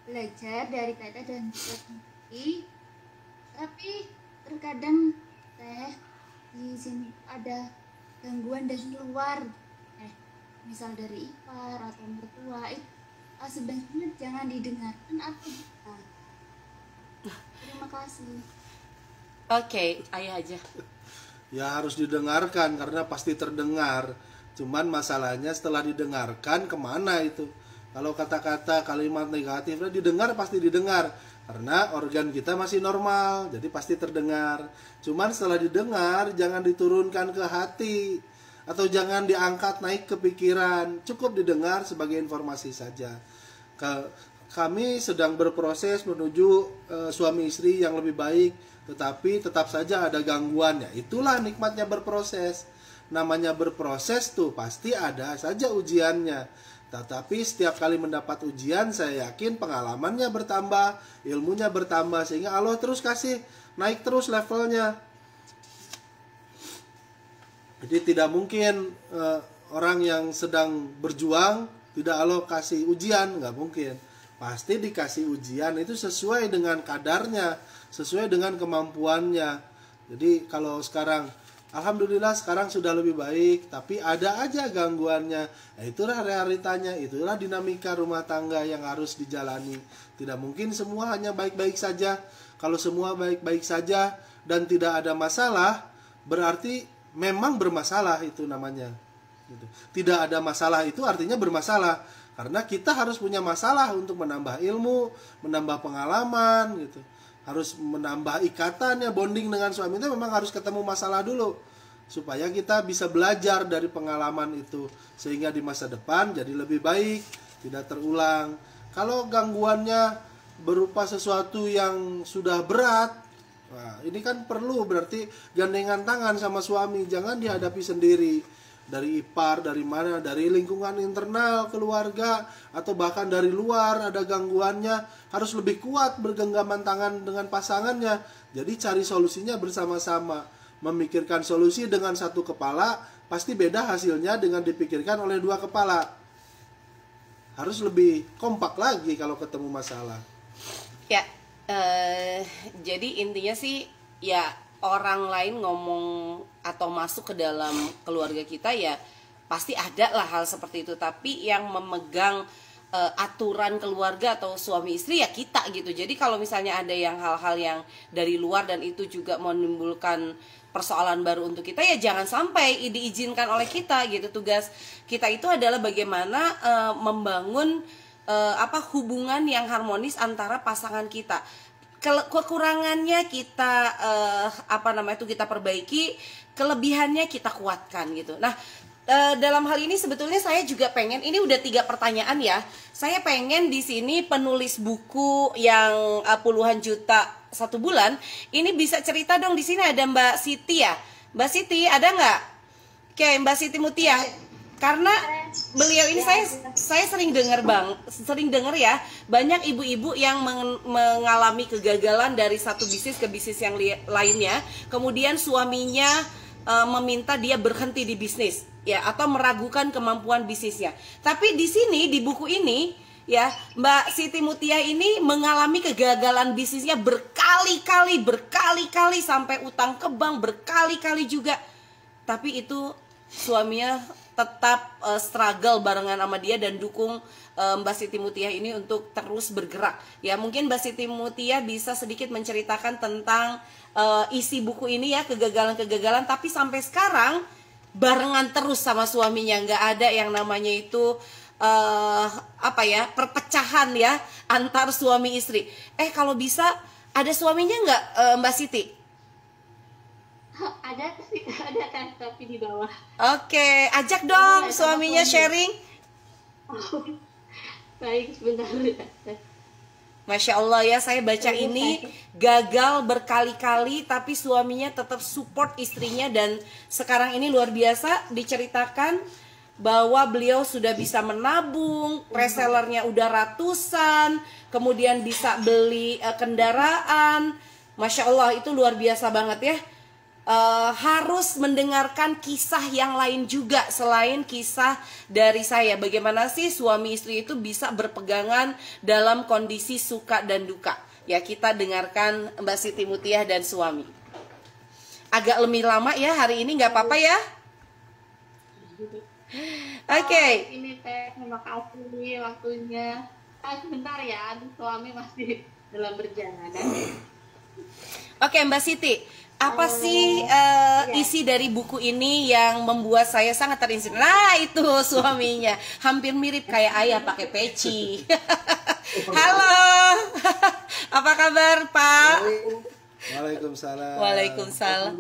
Speaker 7: belajar dari Tete dan Teti, tapi terkadang di sini ada gangguan dari luar, misal dari ipar atau mertua. Sebenarnya jangan didengarkan atau bisa. Terima kasih.
Speaker 2: Oke, ayah aja.
Speaker 3: Ya harus didengarkan karena pasti terdengar. Cuman masalahnya setelah didengarkan kemana itu? Kalau kata-kata kalimat negatif didengar pasti didengar, karena organ kita masih normal, jadi pasti terdengar. Cuman setelah didengar jangan diturunkan ke hati atau jangan diangkat naik ke pikiran. Cukup didengar sebagai informasi saja. Kami sedang berproses menuju suami istri yang lebih baik, tetapi tetap saja ada gangguannya. Itulah nikmatnya berproses. Namanya berproses tuh pasti ada saja ujiannya. Tetapi setiap kali mendapat ujian, saya yakin pengalamannya bertambah, ilmunya bertambah, sehingga Allah terus kasih naik terus levelnya. Jadi tidak mungkin orang yang sedang berjuang tidak Allah kasih ujian, nggak mungkin. pasti dikasih ujian itu sesuai dengan kadarnya, sesuai dengan kemampuannya. Jadi kalau sekarang alhamdulillah sekarang sudah lebih baik, tapi ada aja gangguannya. Itulah realitanya, itulah dinamika rumah tangga yang harus dijalani. Tidak mungkin semua hanya baik-baik saja. Kalau semua baik-baik saja dan tidak ada masalah, berarti memang bermasalah itu namanya. Gitu. Tidak ada masalah itu artinya bermasalah. Karena kita harus punya masalah untuk menambah ilmu, menambah pengalaman gitu. Harus menambah ikatannya, bonding dengan suami itu memang harus ketemu masalah dulu. Supaya kita bisa belajar dari pengalaman itu. Sehingga di masa depan jadi lebih baik, tidak terulang. Kalau gangguannya berupa sesuatu yang sudah berat, nah, ini kan perlu berarti gandengan tangan sama suami. Jangan dihadapi sendiri. Dari ipar, dari mana, dari lingkungan internal keluarga atau bahkan dari luar ada gangguannya, harus lebih kuat bergenggaman tangan dengan pasangannya. Jadi cari solusinya bersama-sama. Memikirkan solusi dengan satu kepala pasti beda hasilnya dengan dipikirkan oleh dua kepala. Harus lebih kompak lagi kalau ketemu masalah.
Speaker 2: Ya, jadi intinya sih ya, orang lain ngomong atau masuk ke dalam keluarga kita ya pasti ada lah hal seperti itu, tapi yang memegang aturan keluarga atau suami istri ya kita gitu. Jadi kalau misalnya ada yang hal-hal yang dari luar dan itu juga menimbulkan persoalan baru untuk kita, ya jangan sampai diizinkan oleh kita gitu. Tugas kita itu adalah bagaimana membangun hubungan yang harmonis antara pasangan kita. Kekurangannya kita kita perbaiki, kelebihannya kita kuatkan gitu. Nah, dalam hal ini sebetulnya saya juga pengen, ini udah 3 pertanyaan ya. Saya pengen di sini penulis buku yang puluhan juta 1 bulan, ini bisa cerita dong. Di sini ada Mbak Siti ya. Mbak Siti ada nggak? Oke, Mbak Siti Mutia. Karena beliau ini saya sering dengar ya, banyak ibu-ibu yang mengalami kegagalan dari satu bisnis ke bisnis yang lainnya, kemudian suaminya meminta dia berhenti di bisnis ya, atau meragukan kemampuan bisnisnya. Tapi di sini di buku ini ya, Mbak Siti Mutia ini mengalami kegagalan bisnisnya berkali-kali sampai utang ke bank berkali-kali juga. Tapi itu suaminya tetap struggle barengan sama dia dan dukung Mbak Siti Mutia ini untuk terus bergerak. Ya, mungkin Mbak Siti Mutia bisa sedikit menceritakan tentang isi buku ini ya, kegagalan-kegagalan, tapi sampai sekarang barengan terus sama suaminya, nggak ada yang namanya itu perpecahan ya antar suami istri. Kalau bisa ada suaminya nggak, Mbak Siti?
Speaker 5: Ada sih, ada kan, tapi di bawah.
Speaker 2: Oke, ajak dong suaminya sharing.
Speaker 5: Baik, sebentar.
Speaker 2: Masya Allah ya, saya baca ini gagal berkali-kali tapi suaminya tetap support istrinya, dan sekarang ini luar biasa diceritakan bahwa beliau sudah bisa menabung, resellernya udah ratusan, kemudian bisa beli kendaraan. Masya Allah, itu luar biasa banget ya. Harus mendengarkan kisah yang lain juga selain kisah dari saya. Bagaimana sih suami istri itu bisa berpegangan dalam kondisi suka dan duka. Ya, kita dengarkan Mbak Siti Mutia dan suami. Agak lebih lama ya hari ini, nggak apa-apa ya. Oke.
Speaker 5: Ini teh, terima kasih waktunya. Sebentar ya, suami masih dalam perjalanan.
Speaker 2: Oke, Mbak Siti, apa sih isi dari buku ini yang membuat saya sangat terinspirasi? Nah, itu suaminya hampir mirip kayak ayah pakai peci. Halo, apa kabar Pak?
Speaker 3: Waalaikumsalam.
Speaker 2: Waalaikumsalam.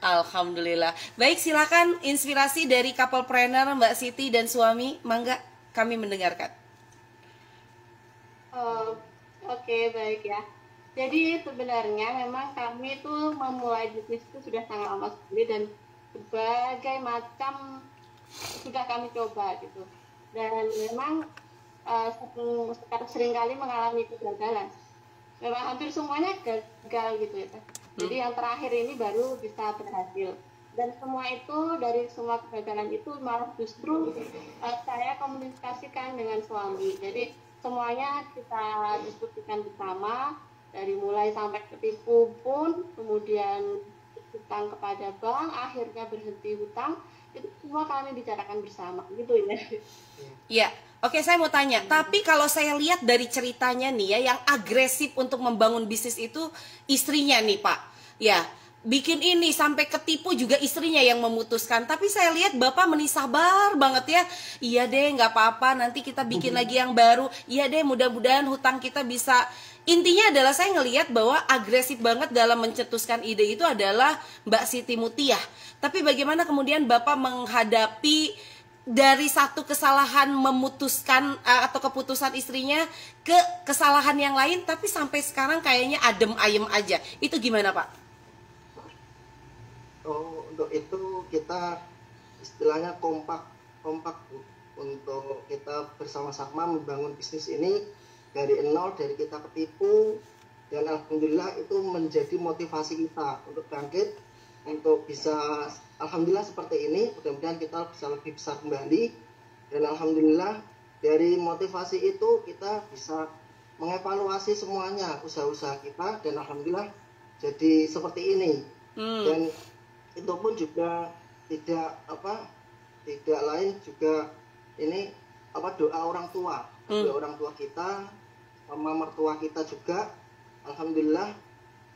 Speaker 2: Alhamdulillah. Baik, silakan inspirasi dari couplepreneur Mbak Siti dan suami, mangga kami mendengarkan.
Speaker 5: Oke, baik ya. Jadi sebenarnya memang kami itu memulai bisnis itu sudah sangat lama sekali, dan berbagai macam sudah kami coba gitu. Dan memang seringkali mengalami kegagalan. Memang hampir semuanya gagal gitu ya. Jadi yang terakhir ini baru bisa berhasil. Dan semua itu, dari semua kegagalan itu malah justru saya komunikasikan dengan suami. Jadi semuanya kita diskusikan bersama, dari mulai sampai ketipu pun, kemudian hutang kepada bank, akhirnya berhenti hutang, itu semua kami bicarakan bersama gitu ya.
Speaker 2: Ya, oke, saya mau tanya. Tapi kalau saya lihat dari ceritanya nih ya, yang agresif untuk membangun bisnis itu istrinya nih Pak. Ya, bikin ini sampai ketipu juga istrinya yang memutuskan. Tapi saya lihat Bapak sabar banget ya. Iya deh, nggak apa-apa. Nanti kita bikin lagi yang baru. Iya deh, mudah-mudahan hutang kita bisa. Intinya adalah saya ngelihat bahwa agresif banget dalam mencetuskan ide itu adalah Mbak Siti Mutiah. Tapi bagaimana kemudian Bapak menghadapi dari satu kesalahan memutuskan atau keputusan istrinya ke kesalahan yang lain, tapi sampai sekarang kayaknya adem ayem aja. Itu gimana Pak?
Speaker 8: Oh, untuk itu kita istilahnya kompak Bu. Untuk kita bersama-sama membangun bisnis ini dari nol, dari kita ketipu, dan alhamdulillah itu menjadi motivasi kita untuk bangkit, untuk bisa alhamdulillah seperti ini. Mudah-mudahan kita bisa lebih besar kembali, dan alhamdulillah dari motivasi itu kita bisa mengevaluasi semuanya usaha-usaha kita, dan alhamdulillah jadi seperti ini. Dan itu pun juga tidak lain juga ini doa orang tua, doa orang tua kita sama mertua kita juga. Alhamdulillah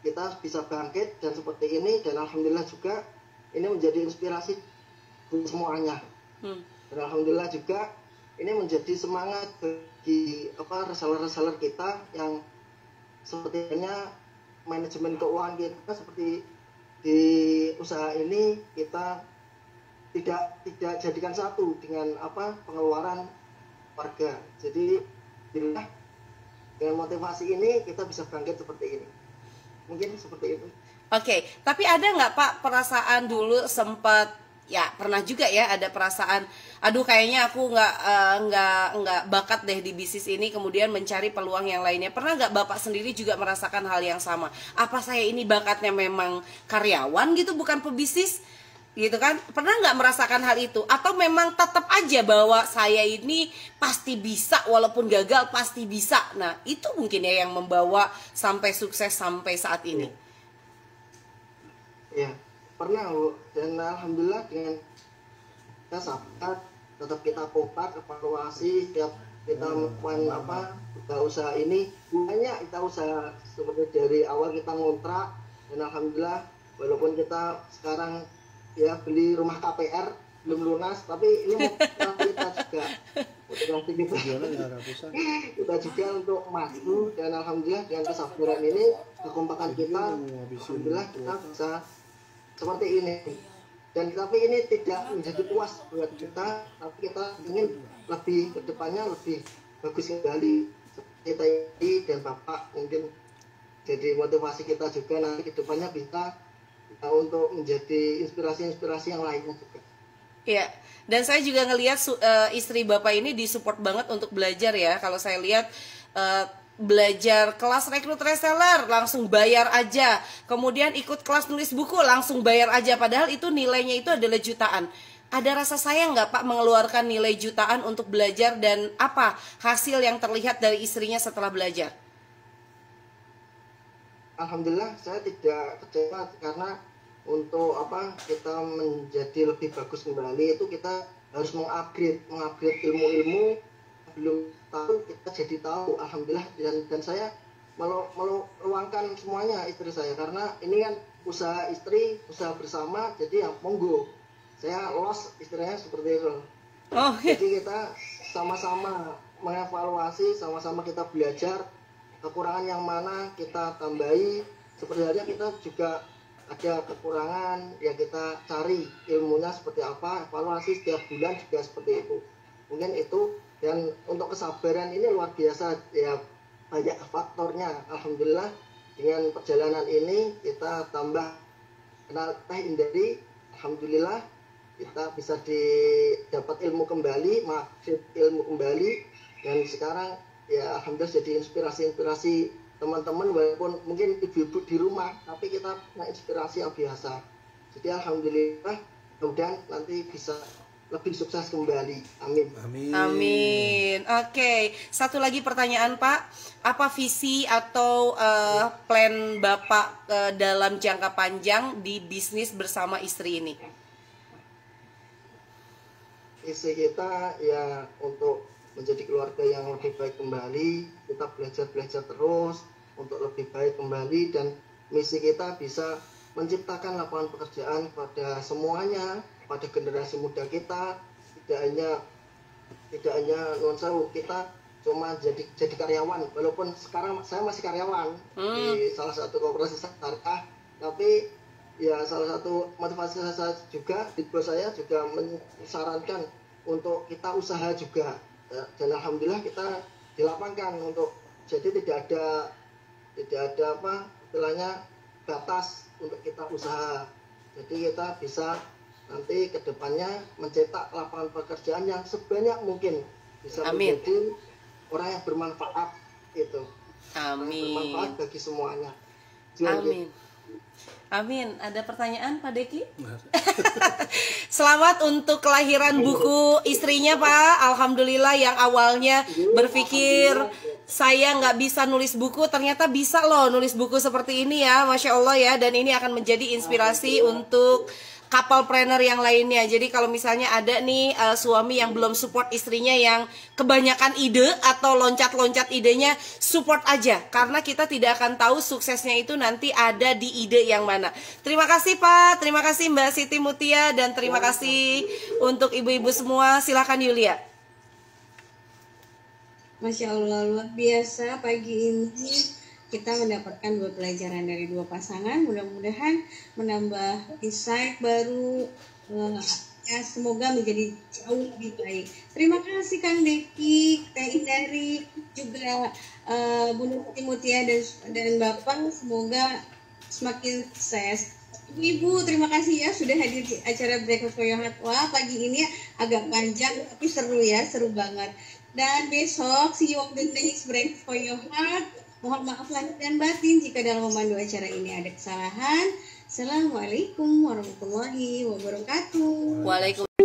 Speaker 8: kita bisa bangkit dan seperti ini, dan alhamdulillah juga ini menjadi inspirasi untuk semuanya. Dan alhamdulillah juga ini menjadi semangat bagi reseller-reseller kita yang sepertinya manajemen keuangan kita seperti di usaha ini kita tidak jadikan satu dengan pengeluaran warga. Jadi dengan motivasi ini kita bisa bangkit seperti ini. Mungkin seperti itu.
Speaker 2: Oke, tapi ada nggak Pak perasaan dulu sempat ya pernah juga ya ada perasaan, aduh kayaknya aku nggak bakat deh di bisnis ini, kemudian mencari peluang yang lainnya. Pernah nggak Bapak sendiri juga merasakan hal yang sama? Apa saya ini bakatnya memang karyawan gitu, bukan pebisnis gitu kan? Pernah nggak merasakan hal itu? Atau memang tetap aja bahwa saya ini pasti bisa, walaupun gagal pasti bisa. Nah itu mungkin ya yang membawa sampai sukses sampai saat ini.
Speaker 8: Ya, pernah Bu, dan alhamdulillah dengan kita sabar, tetap kita kompak, evaluasi setiap kita melakukan usaha ini. Banyak kita usaha seperti dari awal kita ngontrak, dan alhamdulillah walaupun kita sekarang ya beli rumah KPR belum lunas, tapi ini kita juga motivasi kita juga untuk maju, dan alhamdulillah dengan kesabaran ini, kekompakan kita, alhamdulillah kita bisa seperti ini. Dan tapi ini tidak menjadi puas buat kita, tapi kita ingin lebih ke depannya lebih bagus kembali. Kita ini dan Bapak mungkin jadi motivasi kita juga nanti ke depannya bisa untuk menjadi inspirasi-inspirasi yang lainnya juga.
Speaker 2: Iya, dan saya juga ngelihat istri Bapak ini disupport banget untuk belajar ya. Kalau saya lihat belajar kelas rekrut reseller langsung bayar aja, kemudian ikut kelas nulis buku langsung bayar aja, padahal itu nilainya itu adalah jutaan. Ada rasa sayang nggak Pak mengeluarkan nilai jutaan untuk belajar, dan apa hasil yang terlihat dari istrinya setelah belajar?
Speaker 8: Alhamdulillah saya tidak kecewa, karena untuk kita menjadi lebih bagus kembali itu kita harus mengupgrade ilmu-ilmu. Belum tahu kita jadi tahu, alhamdulillah, dan saya meluangkan semuanya istri saya, karena ini kan usaha istri, usaha bersama, jadi ya monggo, saya los istilahnya seperti itu. Jadi kita sama-sama mengevaluasi, sama-sama kita belajar kekurangan yang mana kita tambahi. Seperti halnya kita juga ada kekurangan ya, kita cari ilmunya seperti apa, evaluasi setiap bulan juga seperti itu. Mungkin itu. Dan untuk kesabaran ini luar biasa ya, banyak faktornya. Alhamdulillah dengan perjalanan ini kita tambah kenal Teh Indari. Alhamdulillah kita bisa dapat ilmu kembali, ilmu kembali, dan sekarang ya alhamdulillah jadi inspirasi teman-teman, walaupun mungkin ibu-ibu di rumah, tapi kita punya inspirasi yang biasa. Jadi alhamdulillah, mudah-mudahan nanti bisa lebih sukses kembali. Amin.
Speaker 3: Amin.
Speaker 2: Amin. Oke, satu lagi pertanyaan Pak, apa visi atau plan Bapak dalam jangka panjang di bisnis bersama istri ini?
Speaker 8: Visi kita ya untuk menjadi keluarga yang lebih baik kembali, kita belajar terus untuk lebih baik kembali, dan misi kita bisa menciptakan lapangan pekerjaan pada semuanya, pada generasi muda kita, tidak hanya non-sewu, kita cuma jadi karyawan, walaupun sekarang saya masih karyawan di salah satu koperasi syariah, tapi ya salah satu motivasi saya juga, di bos saya juga menyarankan untuk kita usaha juga, dan alhamdulillah kita dilapangkan untuk, jadi tidak ada apa istilahnya batas untuk kita usaha. Jadi kita bisa nanti ke depannya mencetak lapangan pekerjaan yang sebanyak mungkin, bisa menjadi orang yang bermanfaat itu.
Speaker 2: Amin.
Speaker 8: Bermanfaat bagi semuanya.
Speaker 2: Amin. Amin. Ada pertanyaan Pak Deki? Selamat untuk kelahiran buku istrinya Pak. Alhamdulillah, yang awalnya berpikir saya nggak bisa nulis buku, ternyata bisa loh nulis buku seperti ini ya, Masya Allah ya. Dan ini akan menjadi inspirasi untuk couple-planner yang lainnya. Jadi kalau misalnya ada nih suami yang belum support istrinya, yang kebanyakan ide atau loncat-loncat idenya, support aja. Karena kita tidak akan tahu suksesnya itu nanti ada di ide yang mana. Terima kasih Pak, terima kasih Mbak Siti Mutia, dan terima kasih untuk ibu-ibu semua. Silakan Yulia.
Speaker 1: Masya Allah, luar biasa. Pagi ini kita mendapatkan dua pelajaran dari dua pasangan, mudah-mudahan menambah insight baru, ya semoga menjadi jauh lebih baik. Terima kasih Kang Deki, Teh Indari, juga Bunda Siti Mutia dan Bapak, semoga semakin sukses. Ibu, terima kasih ya sudah hadir di acara Breakfast for Your Heart. Wah, pagi ini agak panjang tapi seru ya, seru banget. Dan besok see you on the next Breakfast for Your Heart. Mohon maaf lahir dan batin jika dalam memandu acara ini ada kesalahan. Assalamualaikum warahmatullahi wabarakatuh.
Speaker 2: Waalaikumsalam.